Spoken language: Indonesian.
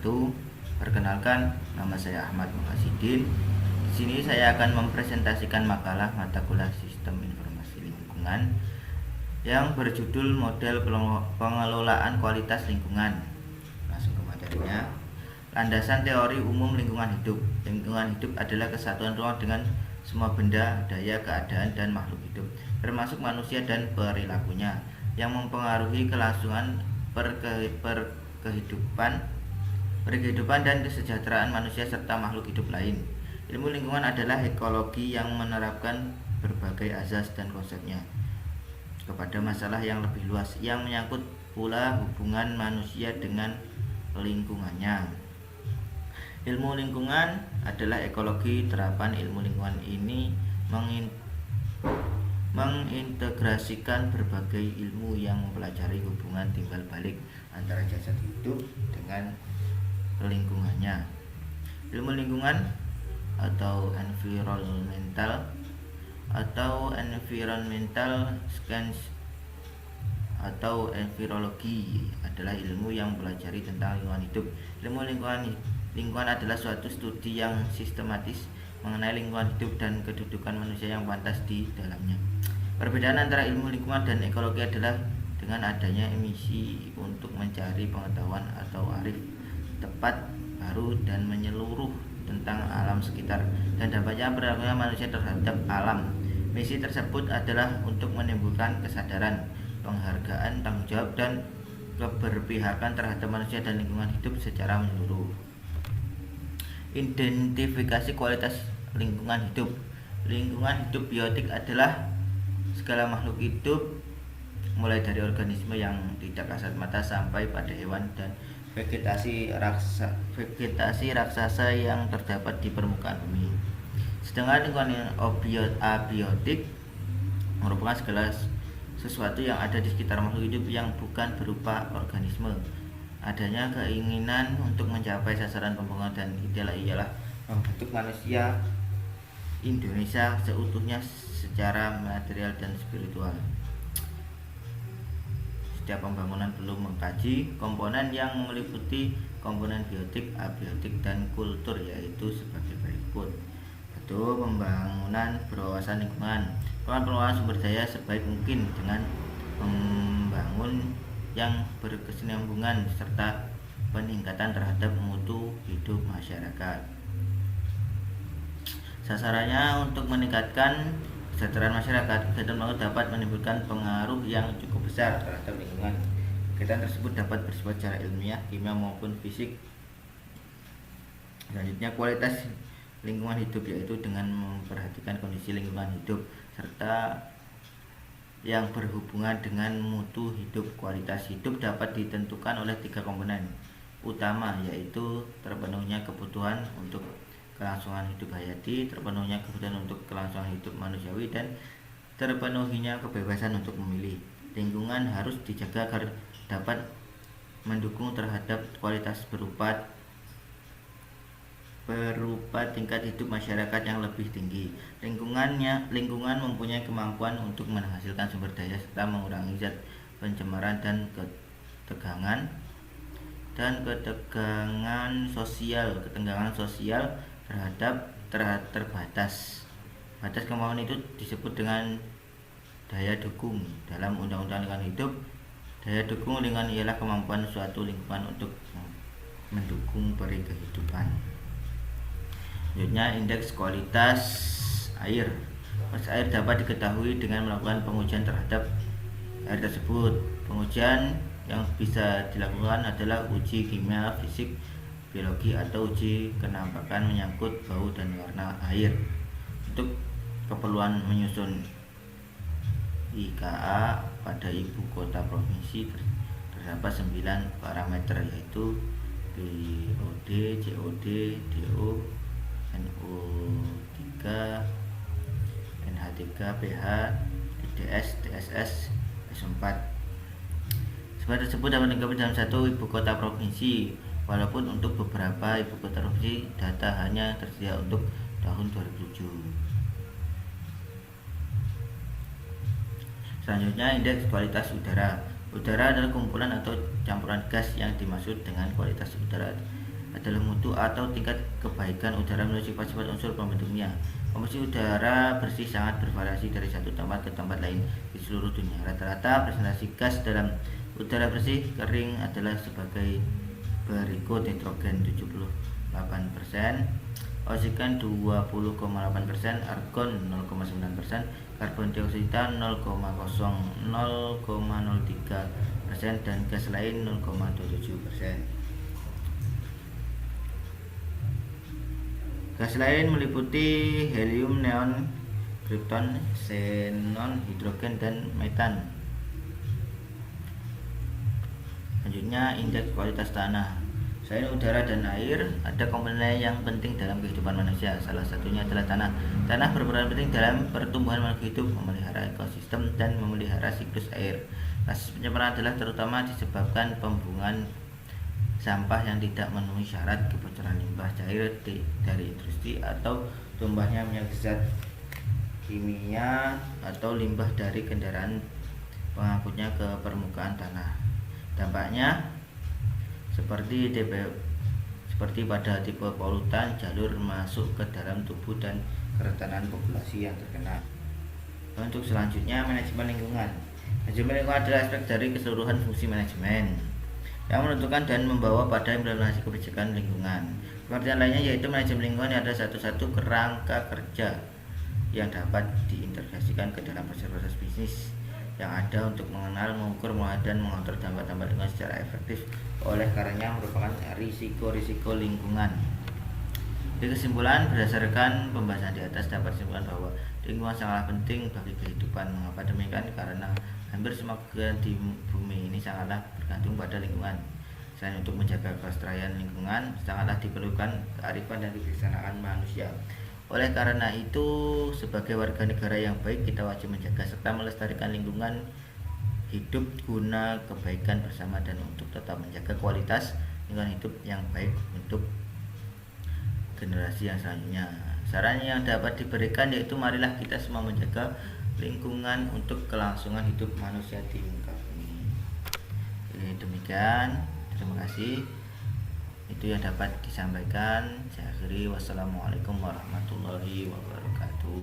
wabarakatuh. Perkenalkan, nama saya Ahmad Muhasidin. Di sini saya akan mempresentasikan makalah mata kuliah Sistem Informasi Lingkungan yang berjudul Model Pengelolaan Kualitas Lingkungan. Langsung ke materinya. Landasan teori umum lingkungan hidup. Lingkungan hidup adalah kesatuan ruang dengan semua benda, daya, keadaan, dan makhluk hidup, termasuk manusia dan perilakunya, yang mempengaruhi kelangsungan kehidupan dan kesejahteraan manusia serta makhluk hidup lain. Ilmu lingkungan adalah ekologi yang menerapkan berbagai azas dan konsepnya kepada masalah yang lebih luas, yang menyangkut pula hubungan manusia dengan lingkungannya. Ilmu lingkungan adalah ekologi. Terapan ilmu lingkungan ini mengintegrasikan berbagai ilmu yang mempelajari hubungan timbal balik antara jasad hidup dengan lingkungannya. Ilmu lingkungan atau environmental science atau envirologi adalah ilmu yang mempelajari tentang lingkungan hidup. Ilmu lingkungan adalah suatu studi yang sistematis mengenai lingkungan hidup dan kedudukan manusia yang pantas di dalamnya. Perbedaan antara ilmu lingkungan dan ekologi adalah dengan adanya misi untuk mencari pengetahuan atau arif tepat, baru, dan menyeluruh tentang alam sekitar dan dampaknya perilakunya manusia terhadap alam. Misi tersebut adalah untuk menimbulkan kesadaran, penghargaan, tanggung jawab, dan keberpihakan terhadap manusia dan lingkungan hidup secara menyeluruh. Identifikasi kualitas lingkungan hidup. Lingkungan hidup biotik adalah segala makhluk hidup, mulai dari organisme yang tidak kasat mata sampai pada hewan dan vegetasi raksasa yang terdapat di permukaan bumi. Sedangkan lingkungan abiotik merupakan segala sesuatu yang ada di sekitar makhluk hidup yang bukan berupa organisme. Adanya keinginan untuk mencapai sasaran pembangunan dan ideal ialah membentuk manusia Indonesia seutuhnya secara material dan spiritual. Setiap pembangunan perlu mengkaji komponen yang meliputi komponen biotik, abiotik, dan kultur, yaitu sebagai berikut. Satu, pembangunan berwawasan lingkungan. Pengelolaan sumber daya sebaik mungkin dengan membangun yang berkesinambungan serta peningkatan terhadap mutu hidup masyarakat. Sasarannya untuk meningkatkan kesejahteraan masyarakat. Kegiatan pembangunan dapat menimbulkan pengaruh yang cukup besar terhadap lingkungan. Kegiatan tersebut dapat bersifat secara ilmiah, kimia, maupun fisik. Selanjutnya, kualitas lingkungan hidup, yaitu dengan memperhatikan kondisi lingkungan hidup serta yang berhubungan dengan mutu hidup. Kualitas hidup dapat ditentukan oleh 3 komponen utama, yaitu terpenuhnya kebutuhan untuk kelangsungan hidup hayati, terpenuhnya kebutuhan untuk kelangsungan hidup manusiawi, dan terpenuhinya kebebasan untuk memilih. Lingkungan harus dijaga agar dapat mendukung terhadap kualitas berupa tingkat hidup masyarakat yang lebih tinggi. Lingkungan mempunyai kemampuan untuk menghasilkan sumber daya serta mengurangi zat pencemaran dan ketegangan sosial terbatas. Batas kemampuan itu disebut dengan daya dukung. Dalam Undang-Undang Lingkungan Hidup, daya dukung lingkungan ialah kemampuan suatu lingkungan untuk mendukung peri kehidupan. Selanjutnya, indeks kualitas air. Kualitas air dapat diketahui dengan melakukan pengujian terhadap air tersebut. Pengujian yang bisa dilakukan adalah uji kimia, fisik, biologi, atau uji kenampakan menyangkut bau dan warna air. Untuk keperluan menyusun IKA pada ibu kota provinsi terdapat 9 parameter, yaitu BOD, COD, DO, NO3, NH3, pH, IDS, TSS, S4. Sebab tersebut dapat dicapai dalam satu ibu kota provinsi, walaupun untuk beberapa ibu kota provinsi data hanya tersedia untuk tahun 2007. Selanjutnya, indeks kualitas udara. Udara adalah kumpulan atau campuran gas yang dimaksud dengan kualitas udara adalah mutu atau tingkat kebaikan udara menurut sifat-sifat unsur pembentuknya. Komposisi udara bersih sangat bervariasi dari satu tempat ke tempat lain di seluruh dunia. Rata-rata presentasi gas dalam udara bersih kering adalah sebagai berikut: nitrogen 78%, oksigen 20,8%, argon 0,9%, karbon dioksida 0,03%, dan gas lain 0,27%. Gas lain meliputi helium, neon, krypton, xenon, hidrogen, dan metan. Selanjutnya, indeks kualitas tanah. Selain udara dan air, ada komponen yang penting dalam kehidupan manusia. Salah satunya adalah tanah. Tanah berperan penting dalam pertumbuhan makhluk hidup, memelihara ekosistem, dan memelihara siklus air. Kasus pencemaran adalah terutama disebabkan pembuangan sampah yang tidak memenuhi syarat, kebocoran limbah cair dari industri, atau tumpahnya minyak zat kimia atau limbah dari kendaraan pengangkutnya ke permukaan tanah. Dampaknya seperti pada tipe polutan, jalur masuk ke dalam tubuh, dan kerentanan populasi yang terkena. Untuk selanjutnya, manajemen lingkungan. Manajemen lingkungan adalah aspek dari keseluruhan fungsi manajemen yang menentukan dan membawa pada implementasi kebijakan lingkungan. Pengertian lainnya yaitu manajemen lingkungan adalah satu-satu kerangka kerja yang dapat diintegrasikan ke dalam proses-proses bisnis yang ada untuk mengenal, mengukur, dan mengontrol dampak-dampak lingkungan secara efektif. Oleh karenanya merupakan risiko-risiko lingkungan. Di kesimpulan, berdasarkan pembahasan di atas dapat disimpulkan bahwa lingkungan sangatlah penting bagi kehidupan. Mengapa demikian? Karena hampir semua kegiatan di bumi ini sangatlah bergantung pada lingkungan. Selain untuk menjaga kelestarian lingkungan, sangatlah diperlukan kearifan dan kebijaksanaan manusia. Oleh karena itu, sebagai warga negara yang baik, kita wajib menjaga serta melestarikan lingkungan hidup guna kebaikan bersama dan untuk tetap menjaga kualitas lingkungan hidup yang baik untuk generasi yang selanjutnya. Saran yang dapat diberikan yaitu marilah kita semua menjaga lingkungan untuk kelangsungan hidup manusia di muka bumi. Demikian, terima kasih. Itu yang dapat disampaikan. Saya akhiri. Wassalamualaikum warahmatullahi wabarakatuh.